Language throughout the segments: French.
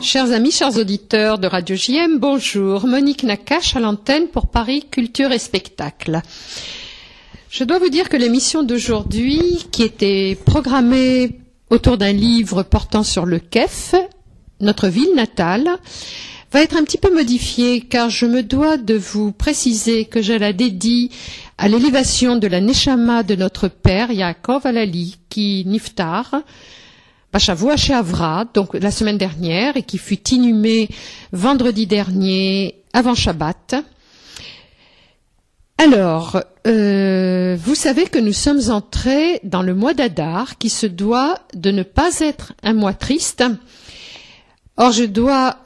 Chers amis, chers auditeurs de Radio JM, bonjour. Monique Nakache à l'antenne pour Paris Culture et Spectacle. Je dois vous dire que l'émission d'aujourd'hui, qui était programmée autour d'un livre portant sur le Kef, notre ville natale, va être un petit peu modifiée car je me dois de vous préciser que je la dédie à l'élévation de la Neshama de notre père Yaakov Alali, qui niftar, Bachavua chez Avra, donc la semaine dernière, et qui fut inhumé vendredi dernier avant Shabbat. Alors, vous savez que nous sommes entrés dans le mois d'Adar, qui se doit de ne pas être un mois triste. Or, je dois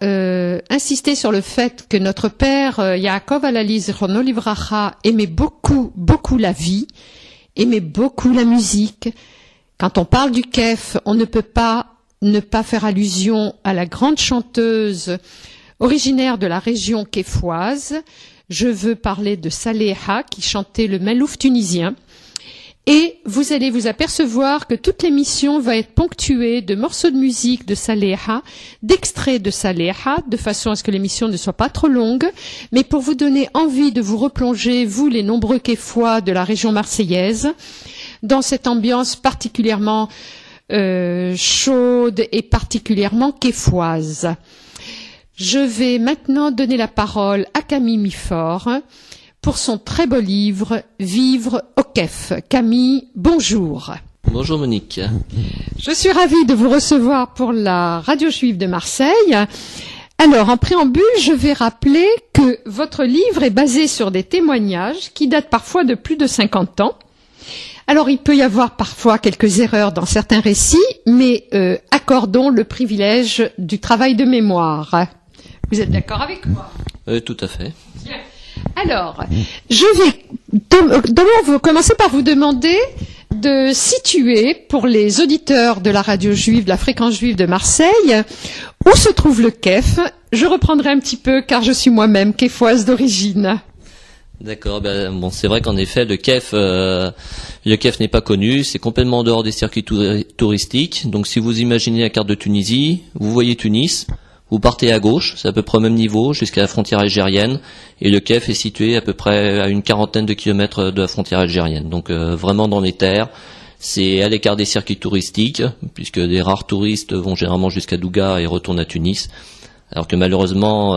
insister sur le fait que notre père Yaakov Alali Zichrono Livracha aimait beaucoup, beaucoup la vie, aimait beaucoup la musique. Quand on parle du Kef, on ne peut pas ne pas faire allusion à la grande chanteuse originaire de la région kéfoise. Je veux parler de Saleha qui chantait le Malouf tunisien. Et vous allez vous apercevoir que toute l'émission va être ponctuée de morceaux de musique de Saleha, d'extraits de Saleha, de façon à ce que l'émission ne soit pas trop longue, mais pour vous donner envie de vous replonger, vous les nombreux kéfois de la région marseillaise, dans cette ambiance particulièrement chaude et particulièrement kéfoise. Je vais maintenant donner la parole à Camille Mifort pour son très beau livre « Vivre au Kef ». Camille, bonjour. Bonjour Monique. Je suis ravie de vous recevoir pour la Radio Juive de Marseille. Alors, en préambule, je vais rappeler que votre livre est basé sur des témoignages qui datent parfois de plus de 50 ans. Alors, il peut y avoir parfois quelques erreurs dans certains récits, mais accordons le privilège du travail de mémoire. Vous êtes d'accord avec moi? Tout à fait. Bien. Alors, je vais commencer par vous demander de situer, pour les auditeurs de la radio juive, de la fréquence juive de Marseille, où se trouve le Kef. Je reprendrai un petit peu, car je suis moi-même kéfoise d'origine. D'accord, bon, c'est vrai qu'en effet, le Kef n'est pas connu, c'est complètement en dehors des circuits touristiques. Donc si vous imaginez la carte de Tunisie, vous voyez Tunis, vous partez à gauche, c'est à peu près au même niveau, jusqu'à la frontière algérienne, et le Kef est situé à peu près à une quarantaine de kilomètres de la frontière algérienne. Donc vraiment dans les terres, c'est à l'écart des circuits touristiques, puisque des rares touristes vont généralement jusqu'à Douga et retournent à Tunis. Alors que malheureusement,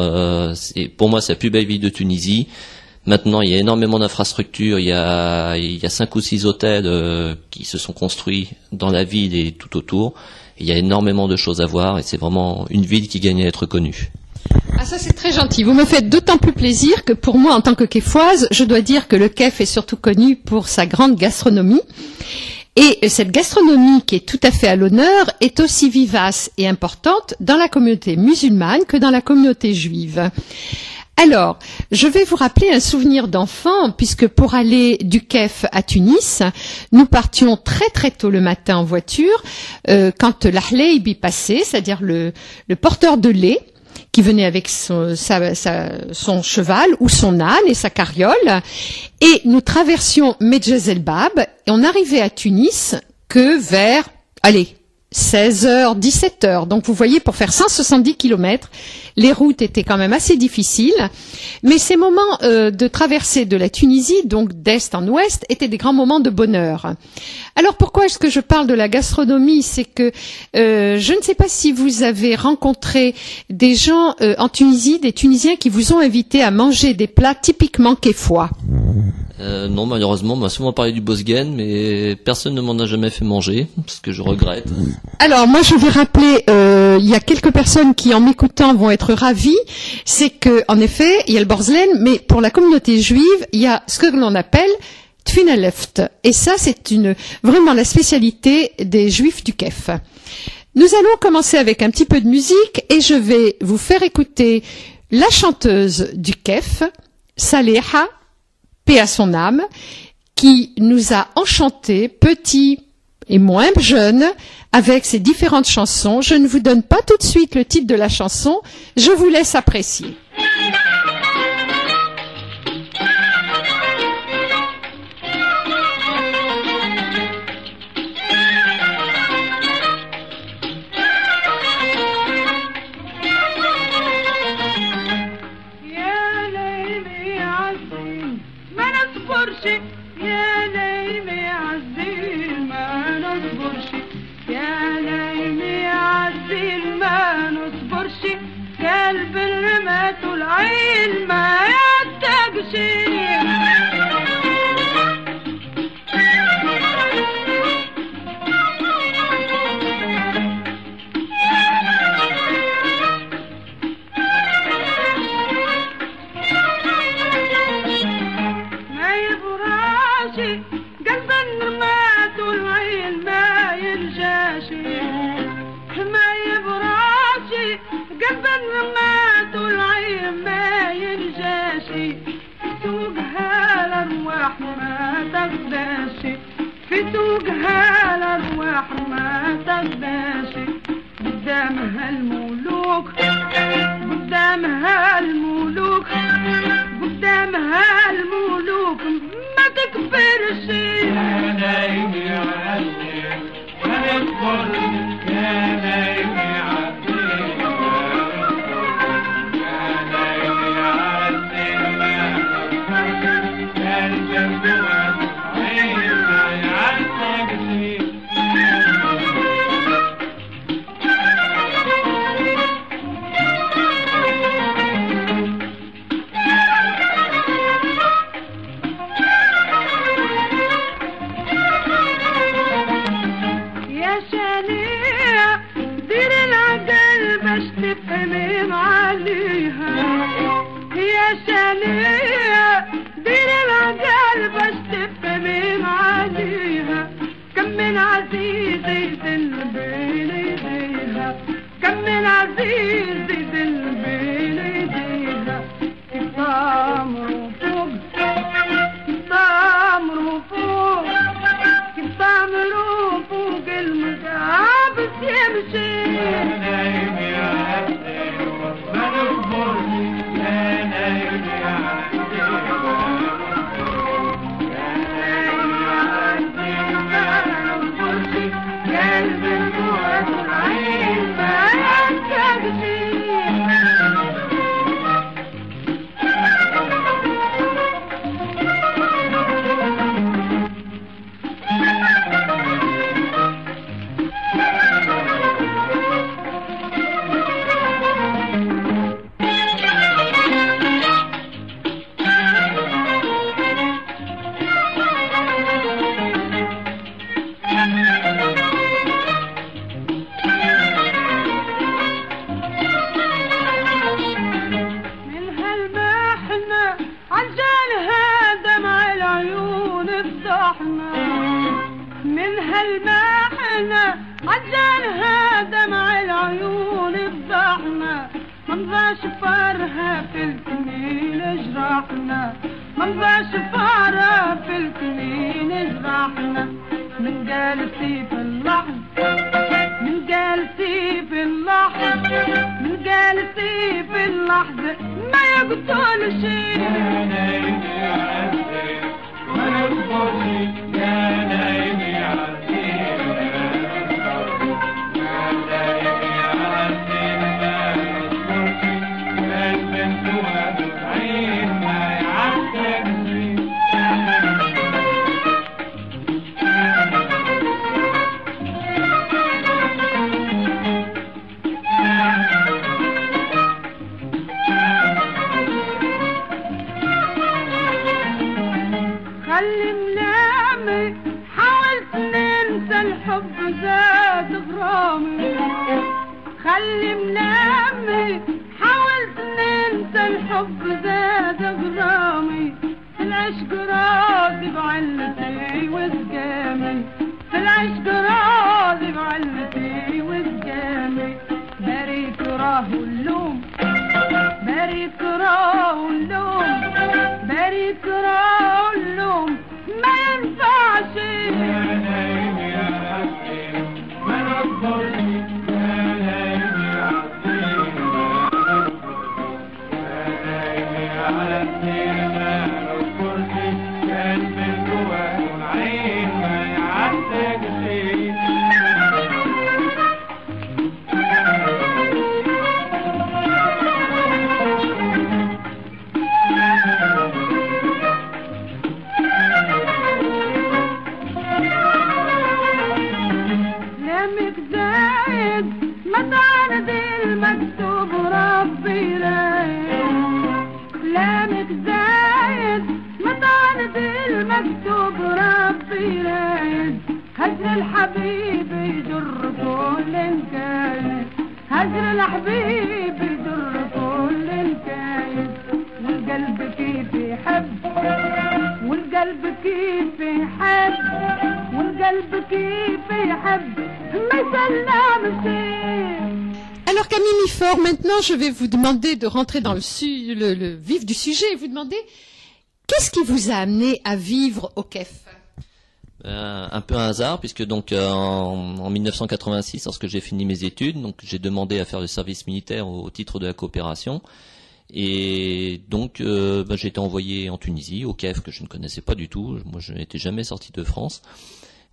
pour moi, c'est la plus belle ville de Tunisie. Maintenant, il y a énormément d'infrastructures, il y a 5 ou 6 hôtels qui se sont construits dans la ville et tout autour. Et il y a énormément de choses à voir et c'est vraiment une ville qui gagne à être connue. Ah, ça c'est très gentil. Vous me faites d'autant plus plaisir que pour moi, en tant que kéfoise, je dois dire que le Kef est surtout connu pour sa grande gastronomie. Et cette gastronomie qui est tout à fait à l'honneur est aussi vivace et importante dans la communauté musulmane que dans la communauté juive. Alors, je vais vous rappeler un souvenir d'enfant, puisque pour aller du Kef à Tunis, nous partions très très tôt le matin en voiture, quand l'Ahleib passait, c'est-à-dire le porteur de lait, qui venait avec son cheval ou son âne et sa carriole, et nous traversions Medjez El Bab, et on arrivait à Tunis que vers, 16h, 17h. Donc vous voyez, pour faire 170 km, les routes étaient quand même assez difficiles. Mais ces moments de traversée de la Tunisie, donc d'est en ouest, étaient des grands moments de bonheur. Alors pourquoi est-ce que je parle de la gastronomie? C'est que je ne sais pas si vous avez rencontré des gens en Tunisie, des Tunisiens qui vous ont invité à manger des plats typiquement kéfois. Non, malheureusement, on m'a souvent parlé du bosgen, mais personne ne m'en a jamais fait manger, ce que je regrette. Alors, moi, je vais rappeler, il y a quelques personnes qui, en m'écoutant, vont être ravies. C'est que, en effet, il y a le borzlen, mais pour la communauté juive, il y a ce que l'on appelle tfinaleft. Et ça, c'est vraiment la spécialité des juifs du Kef. Nous allons commencer avec un petit peu de musique et je vais vous faire écouter la chanteuse du Kef, Saleha, paix à son âme, qui nous a enchantés, petits et moins jeunes, avec ses différentes chansons. Je ne vous donne pas tout de suite le titre de la chanson, je vous laisse apprécier. العين ما يتقشي فتوقها الأرواح ما تقداشي قدامها الملوك قدامها الملوك قدامها الملوك ما تكبرش يا نايم يا عزيز ما نكبر يا نايم يا عزيز يا نايم يا عزيز يا الجنب تفهمين عليها يا شانية دير العقل باش تفهمين عليها كم من عزيز يدل بين ايديها كم من عزيز يدل بين ايديها كيف تامروا فوق كيف تامروا فوق كيف تامروا فوق المقابس يمشي من هالمحنة عجلها دمع العيون الضحمة منضاش فرها في الكمين جراحنا منضاش فرها في الكمين جراحنا من جالسي في اللحظة من جالسي في اللحظة من جالسي في اللحظة ما يقتل شيء يا نايم يا عزيز ما يقتل شيء يا نايم يا عزيز يا نايم يا عزيز ما يقتل شيء البنت والعين ما يعتق شيء خلي منامي حاولت ننسى الحب زاد غرامي خلي منامي حاولت ننسى الحب زاد غرامي في العشق راضي بعلتي وسقامي في العشق راضي بعلتي وسقامي بريك راه اللوم بريك راه اللوم بريك راه اللوم ما ينفعش يا نايم يا عزيز ما نقدرش يا نايم يا عزيز يا نايم يا عزيز ما نقدرش كان بالجوع والعين ما يعتق شيء ما تعرض المكتوب ربي رايد هجر الحبيب يجر كل كاين هجر الحبيب يجر كل كاين والقلب كيف يحب والقلب كيف يحب والقلب كيف يحب ما يسلم شيء. Alors Camille Mifort, maintenant je vais vous demander de rentrer dans le vif du sujet et vous demander qu'est-ce qui vous a amené à vivre au KEF? Un peu un hasard, puisque donc en 1986, lorsque j'ai fini mes études, donc j'ai demandé à faire le service militaire au titre de la coopération. Et donc j'ai été envoyé en Tunisie, au KEF, que je ne connaissais pas du tout. Moi je n'étais jamais sorti de France.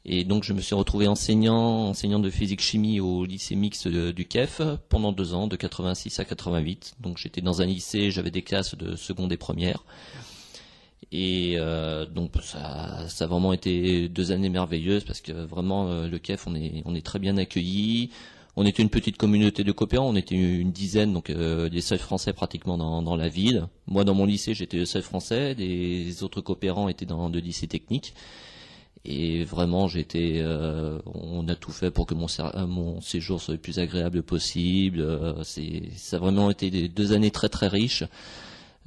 Et donc je me suis retrouvé enseignant de physique-chimie au lycée mixte du KEF pendant 2 ans, de 86 à 88. Donc j'étais dans un lycée, j'avais des classes de seconde et première. Et donc ça a vraiment été 2 années merveilleuses parce que vraiment le KEF on est très bien accueillis. On était une petite communauté de coopérants, on était une dizaine, donc des seuls Français pratiquement dans la ville. Moi dans mon lycée j'étais le seul Français, les autres coopérants étaient dans le lycée technique. Et vraiment on a tout fait pour que mon séjour soit le plus agréable possible. Ça a vraiment été 2 années très très riches.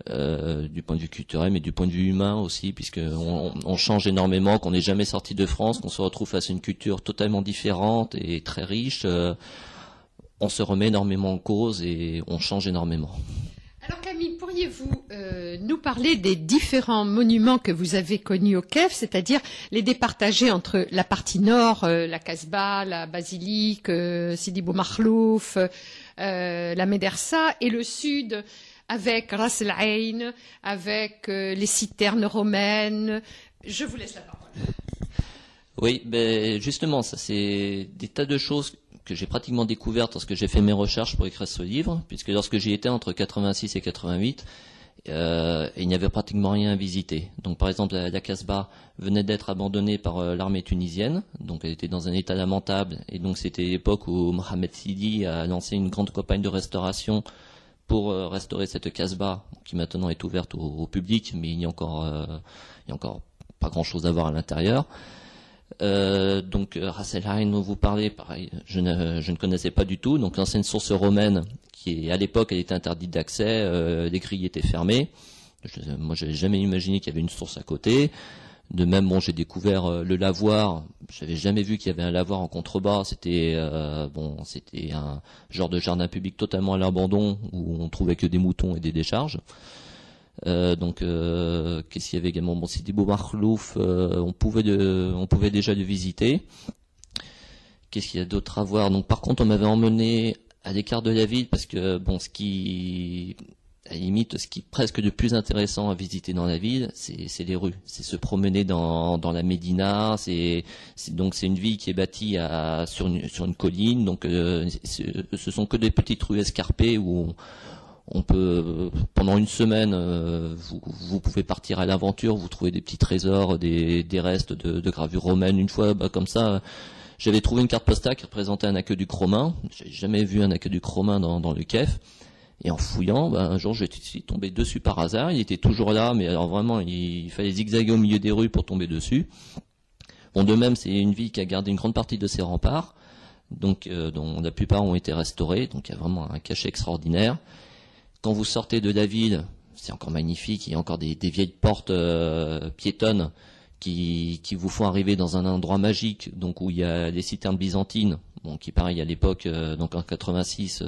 Du point de vue culturel mais du point de vue humain aussi, puisque on change énormément, qu'on n'est jamais sorti de France, qu'on se retrouve face à une culture totalement différente et très riche. On se remet énormément en cause et on change énormément. Alors Camille, pourriez-vous nous parler des différents monuments que vous avez connus au KEF, c'est-à-dire les départager entre la partie nord, la Casbah, la basilique, Sidi Bou Makhlouf, la Médersa, et le sud avec Ras El Ain, avec les citernes romaines. Je vous laisse la parole. Oui, ben justement, ça c'est des tas de choses que j'ai pratiquement découvertes lorsque j'ai fait mes recherches pour écrire ce livre, puisque lorsque j'y étais entre 86 et 88, il n'y avait pratiquement rien à visiter. Donc par exemple, la Casbah venait d'être abandonnée par l'armée tunisienne, donc elle était dans un état lamentable, et donc c'était l'époque où Mohamed Sidi a lancé une grande campagne de restauration pour restaurer cette Casbah, qui maintenant est ouverte au public, mais il y a encore pas grand-chose à voir à l'intérieur. Donc Ras El Ain dont vous parlez, pareil, je ne connaissais pas du tout. Donc l'ancienne source romaine, qui à l'époque elle était interdite d'accès, les grilles étaient fermées. Moi j'avais jamais imaginé qu'il y avait une source à côté. De même, j'ai découvert le lavoir. J'avais jamais vu qu'il y avait un lavoir en contrebas. C'était c'était un genre de jardin public totalement à l'abandon où on trouvait que des moutons et des décharges. Qu'est-ce qu'il y avait également? Sidi Bou Makhlouf, on pouvait déjà le visiter. Qu'est-ce qu'il y a d'autre à voir? Donc par contre, on m'avait emmené à l'écart de la ville parce que à la limite, ce qui est presque le plus intéressant à visiter dans la ville, c'est les rues. C'est se promener dans la Médina. C'est une ville qui est bâtie sur une colline. Donc, ce sont que des petites rues escarpées où on peut, pendant une semaine, vous pouvez partir à l'aventure. Vous trouvez des petits trésors, des restes de gravures romaines. Une fois, comme ça, j'avais trouvé une carte postale qui représentait un aqueduc romain. J'avais jamais vu un aqueduc romain dans le KEF. Et en fouillant, un jour, je suis tombé dessus par hasard. Il était toujours là, mais alors vraiment, il fallait zigzaguer au milieu des rues pour tomber dessus. Bon, de même, c'est une ville qui a gardé une grande partie de ses remparts, donc dont la plupart ont été restaurés. Donc, il y a vraiment un cachet extraordinaire. Quand vous sortez de la ville, c'est encore magnifique. Il y a encore des vieilles portes piétonnes qui vous font arriver dans un endroit magique, donc où il y a les citernes byzantines. Qui pareil à l'époque, donc en 86,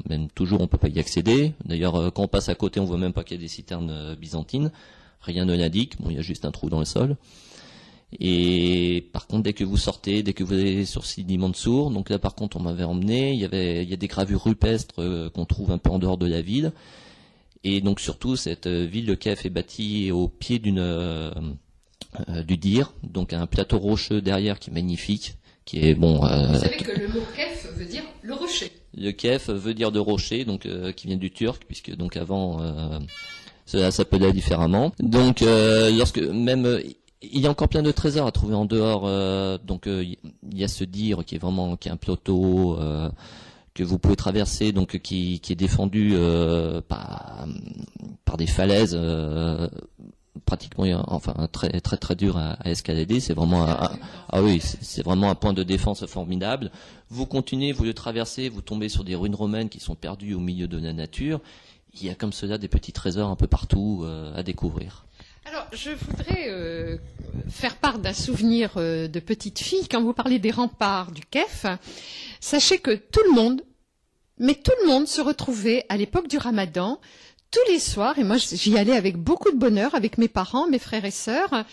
même toujours on peut pas y accéder. D'ailleurs, quand on passe à côté, on voit même pas qu'il y a des citernes byzantines. Rien ne l'indique. Il y a juste un trou dans le sol. Et par contre, dès que vous sortez, dès que vous allez sur Sidi Mansour, donc là par contre, on m'avait emmené. Il y a des gravures rupestres qu'on trouve un peu en dehors de la ville. Et donc surtout, cette ville de KEF est bâtie au pied du Dir, donc un plateau rocheux derrière qui est magnifique. Qui est Vous savez que le mot KEF veut dire le rocher. Le KEF veut dire de rocher, donc qui vient du turc, puisque donc avant cela s'appelait différemment. Donc lorsque même il y a encore plein de trésors à trouver en dehors. Il y a ce Dir qui est un plateau que vous pouvez traverser, donc qui est défendu par des falaises pratiquement, enfin très très très dur à escalader. C'est vraiment ah oui, c'est vraiment un point de défense formidable. Vous continuez, vous le traversez, vous tombez sur des ruines romaines qui sont perdues au milieu de la nature. Il y a comme cela des petits trésors un peu partout à découvrir. Alors, je voudrais faire part d'un souvenir de petite fille. Quand vous parlez des remparts du Kef, sachez que tout le monde se retrouvait à l'époque du Ramadan, tous les soirs, et moi j'y allais avec beaucoup de bonheur, avec mes parents, mes frères et sœurs,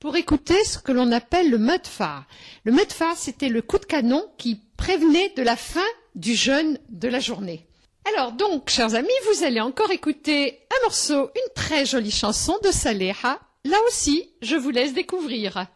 pour écouter ce que l'on appelle le Medfa. Le Medfa, c'était le coup de canon qui prévenait de la fin du jeûne de la journée. Alors donc, chers amis, vous allez encore écouter un morceau, une très jolie chanson de Saleha. Là aussi, je vous laisse découvrir.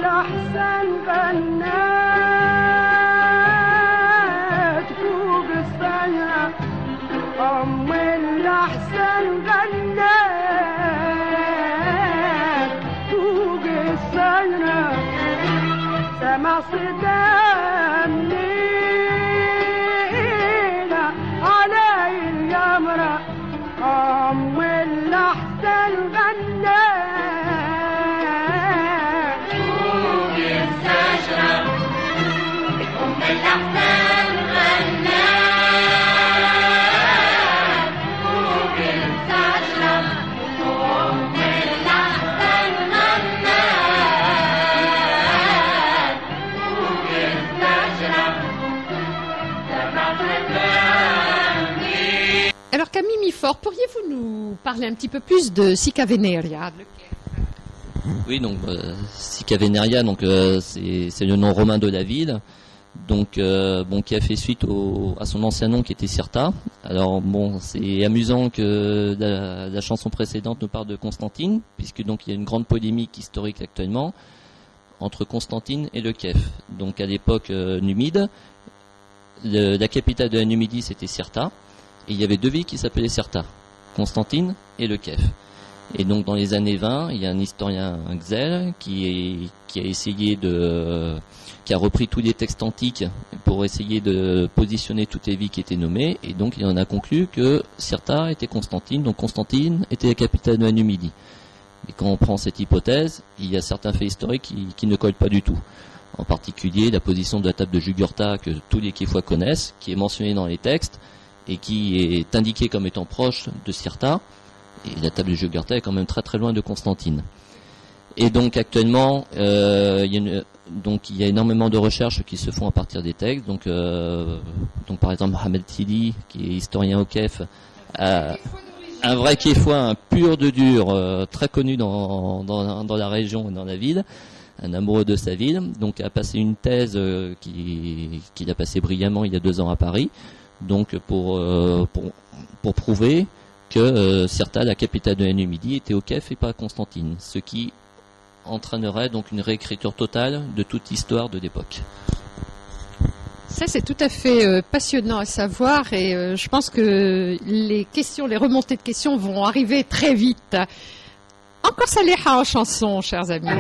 أحسن غنات فوق الشجرة أم الأحسن غنات فوق الشجرة سمع صدى منينا علي الجمرة أم الأحسن غنات الأحسن غنات فوق الشجرة أم الأحسن غنات فوق الشجرة Alors Camille Mifort, pourriez-vous nous parler un petit peu plus de Sica Veneria? Oui, donc Sica Veneria, donc c'est le nom romain de la ville. Donc qui a fait suite à son ancien nom qui était Cirta. Alors bon, c'est amusant que la chanson précédente nous parle de Constantine, puisque donc il y a une grande polémique historique actuellement entre Constantine et le Kef. Donc à l'époque numide, la capitale de la Numidie c'était Cirta, et il y avait deux villes qui s'appelaient Cirta, Constantine et le Kef. Et donc dans les années 20, il y a un historien, Xel, qui a repris tous les textes antiques pour essayer de positionner toutes les villes qui étaient nommées, et donc il en a conclu que Cirta était Constantine, donc Constantine était la capitale de la Numidie. Et quand on prend cette hypothèse, il y a certains faits historiques qui ne collent pas du tout. En particulier la position de la table de Jugurtha que tous les Kéfois connaissent, qui est mentionnée dans les textes, et qui est indiquée comme étant proche de Cirta. Et la table de Jugurtha est quand même très très loin de Constantine. Et donc actuellement, il y a énormément de recherches qui se font à partir des textes. Donc par exemple, Mohamed Sidi, qui est historien au Kef, un vrai Kéfois, un pur de dur, très connu dans la région et dans la ville, un amoureux de sa ville. Donc a passé une thèse qu'il a passé brillamment il y a 2 ans à Paris. Donc pour prouver que Cirta, la capitale de la Numidie, était au Kef et pas à Constantine, ce qui entraînerait donc une réécriture totale de toute l'histoire de l'époque. Ça, c'est tout à fait passionnant à savoir, et je pense que les remontées de questions vont arriver très vite. Encore Saleha en chanson, chers amis.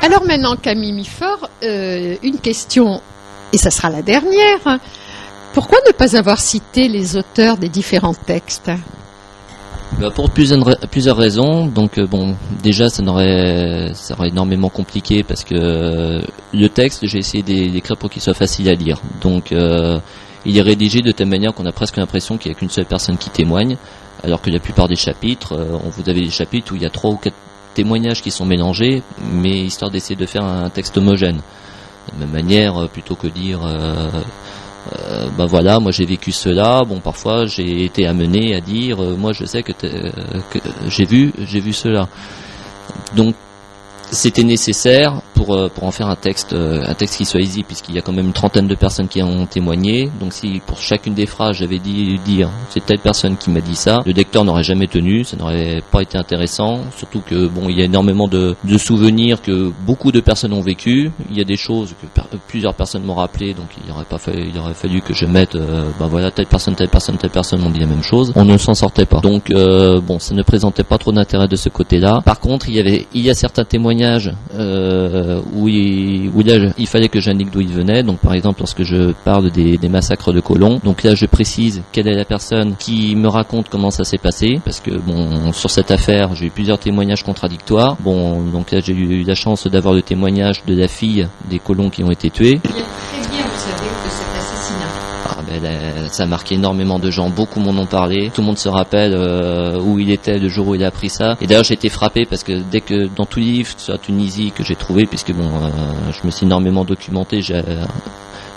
Alors maintenant, Camille Miffort, une question, et ça sera la dernière. Pourquoi ne pas avoir cité les auteurs des différents textes? Bah, pour plusieurs raisons. Donc bon, déjà ça aurait énormément compliqué parce que le texte, j'ai essayé d'écrire pour qu'il soit facile à lire. Donc il est rédigé de telle manière qu'on a presque l'impression qu'il n'y a qu'une seule personne qui témoigne, alors que la plupart des chapitres, vous avez des chapitres où il y a 3 ou 4 témoignages qui sont mélangés, mais histoire d'essayer de faire un texte homogène. De la même manière, plutôt que dire ben voilà, moi j'ai vécu cela. Bon, parfois j'ai été amené à dire, moi je sais que j'ai vu cela. Donc c'était nécessaire pour en faire un texte qui soit lisible, puisqu'il y a quand même une trentaine de personnes qui ont témoigné. Donc si pour chacune des phrases j'avais dire c'est telle personne qui m'a dit ça, le lecteur n'aurait jamais tenu, ça n'aurait pas été intéressant. Surtout que bon, il y a énormément de souvenirs que beaucoup de personnes ont vécu. Il y a des choses que plusieurs personnes m'ont rappelé, donc il aurait fallu que je mette ben voilà, telle personne ont dit la même chose. On ne s'en sortait pas. Donc bon, ça ne présentait pas trop d'intérêt de ce côté-là. Par contre, il y a certains témoignages où là il fallait que j'indique d'où il venait. Donc par exemple lorsque je parle des massacres de colons, donc là je précise quelle est la personne qui me raconte comment ça s'est passé, parce que bon, sur cette affaire j'ai eu plusieurs témoignages contradictoires. Bon, donc là j'ai eu la chance d'avoir le témoignage de la fille des colons qui ont été tués. Très bien, vous savez, de cet assassinat. Ça a marqué énormément de gens, beaucoup m'en ont parlé, tout le monde se rappelle où il était le jour où il a appris ça. Et d'ailleurs j'ai été frappé parce que dès que dans tous les livres sur la Tunisie que j'ai trouvé, puisque bon, je me suis énormément documenté, j'ai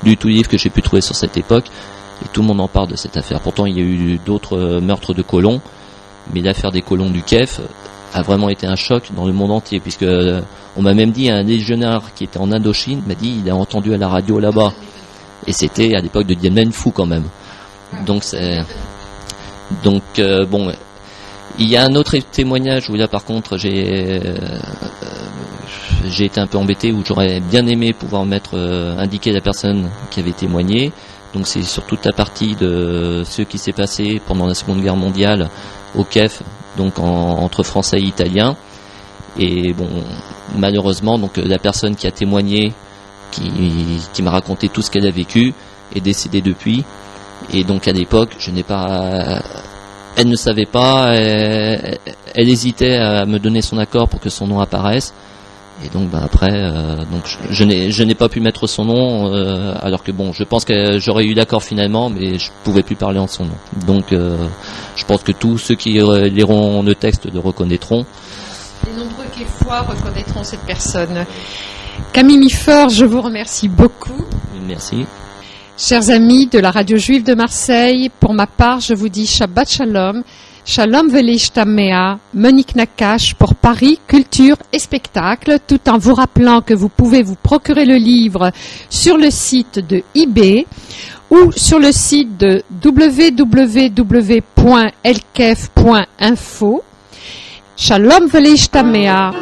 lu tous les livres que j'ai pu trouver sur cette époque, et tout le monde en parle de cette affaire. Pourtant il y a eu d'autres meurtres de colons, mais l'affaire des colons du Kef a vraiment été un choc dans le monde entier, puisque on m'a même dit, un légionnaire qui était en Indochine m'a dit il a entendu à la radio là-bas. Et c'était à l'époque de Dien Bien Phu quand même. Donc bon, il y a un autre témoignage où là par contre j'ai été un peu embêté, où j'aurais bien aimé pouvoir indiquer la personne qui avait témoigné. Donc c'est sur toute la partie de ce qui s'est passé pendant la Seconde Guerre mondiale au Kef, donc entre Français et Italiens. Et bon, malheureusement, donc la personne qui a témoigné, qui m'a raconté tout ce qu'elle a vécu, est décédée depuis. Et donc à l'époque, elle ne savait pas, elle hésitait à me donner son accord pour que son nom apparaisse. Et donc après, donc je n'ai pas pu mettre son nom, alors que bon, je pense que j'aurais eu l'accord finalement, mais je pouvais plus parler en son nom. Donc je pense que tous ceux qui liront le texte le reconnaîtront. Les nombreux Quéfois reconnaîtront cette personne. Camille Miffort, je vous remercie beaucoup. Merci. Chers amis de la Radio Juive de Marseille, pour ma part, je vous dis Shabbat Shalom, Shalom Velishtamea, Monique Nakache pour Paris, Culture et Spectacle, tout en vous rappelant que vous pouvez vous procurer le livre sur le site de eBay ou sur le site de www.elkef.info. Shalom Velishtamea.